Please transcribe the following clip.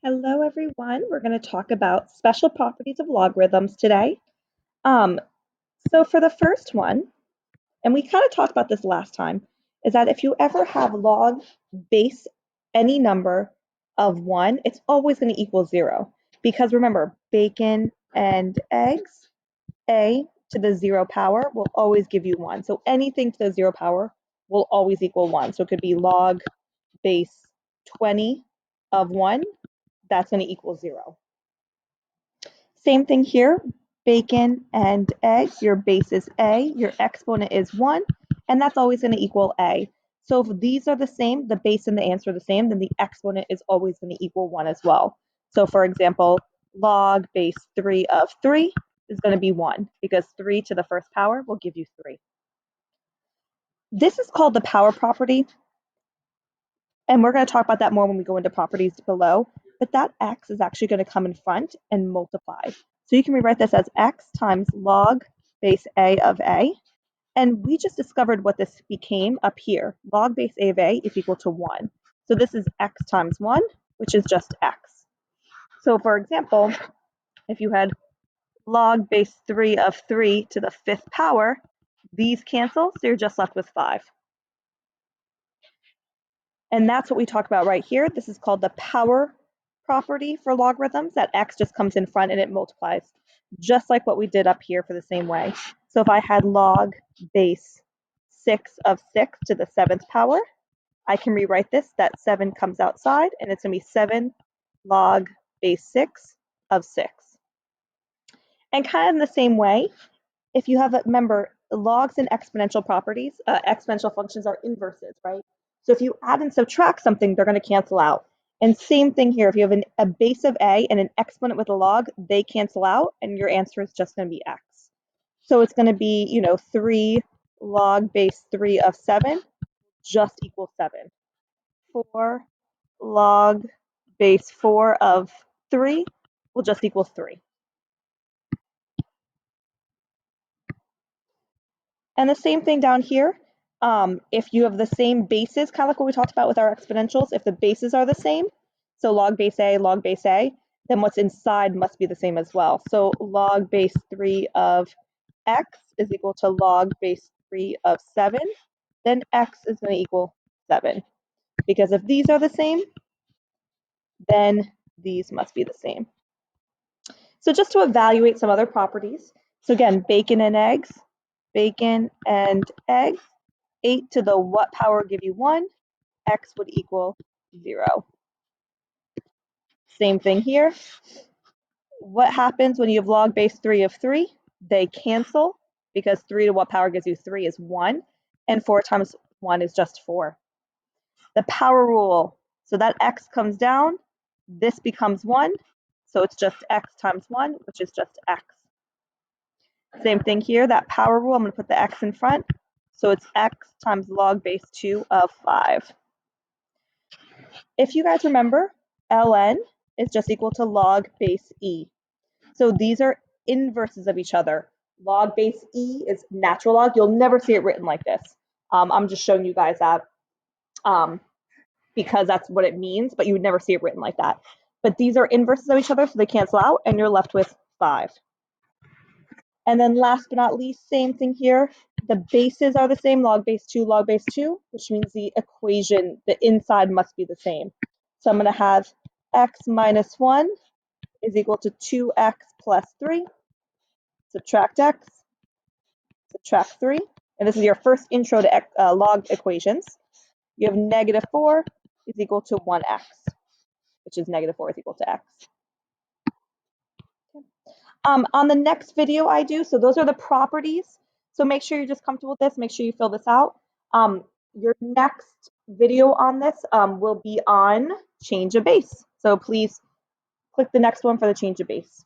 Hello, everyone. We're going to talk about special properties of logarithms today. Um, so for the first one, and we kind of talked about this last time, is that if you ever have log base any number of 1, it's always going to equal 0. Because remember, bacon and eggs, a to the 0 power will always give you 1. So anything to the 0 power will always equal 1. So it could be log base 20 of 1, that's going to equal 0. Same thing here, bacon and eggs, your base is a, your exponent is 1, and that's always going to equal a. So if these are the same, the base and the answer are the same, then the exponent is always going to equal 1 as well. So for example, log base 3 of 3 is going to be 1 because 3 to the first power will give you 3. This is called the power property, and we're going to talk about that more when we go into properties below, but that x is actually going to come in front and multiply. So you can rewrite this as x times log base a of a, and we just discovered what this became up here. Log base a of a is equal to 1. So this is x times 1, which is just x. So for example, if you had log base 3 of 3 to the 5th power, these cancel, so you're just left with 5. And that's what we talk about right here. This is called the power property for logarithms, that x just comes in front and it multiplies, just like what we did up here for the same way. So if I had log base 6 of 6 to the 7th power, I can rewrite this, that 7 comes outside, and it's going to be 7 log base 6 of 6. And kind of in the same way, if you have, remember, logs and exponential properties, exponential functions are inverses, right? So if you add and subtract something, they're going to cancel out. And same thing here, if you have a base of a and an exponent with a log, they cancel out, and your answer is just going to be x. So it's going to be, 3 log base 3 of 7 just equals 7. 4 log base 4 of 3 will just equal 3. And the same thing down here. If you have the same bases, kind of like what we talked about with our exponentials, if the bases are the same, so log base a, then what's inside must be the same as well. So log base 3 of x is equal to log base 3 of 7, then x is going to equal 7. Because if these are the same, then these must be the same. So just to evaluate some other properties, so again, bacon and eggs, 8 to the what power give you 1, x would equal 0. Same thing here. What happens when you have log base 3 of 3? They cancel because 3 to what power gives you 3 is 1, and 4 times 1 is just 4. The power rule, so that x comes down, this becomes 1, so it's just x times 1, which is just x. Same thing here, that power rule, I'm going to put the x in front, so it's x times log base 2 of 5. If you guys remember, ln is just equal to log base e. So these are inverses of each other. Log base e is natural log. You'll never see it written like this. I'm just showing you guys that because that's what it means, but you would never see it written like that. But these are inverses of each other, so they cancel out, and you're left with 5. And then last but not least, same thing here. The bases are the same, log base 2, which means the equation, the inside must be the same. So I'm going to have x minus 1 is equal to 2x plus 3. Subtract x, subtract 3. And this is your first intro to log equations. You have negative 4 is equal to 1x, which is negative 4 is equal to x. On the next video I do, so those are the properties. So make sure you're just comfortable with this. Make sure you fill this out. Your next video on this will be on change of base. So please click the next one for the change of base.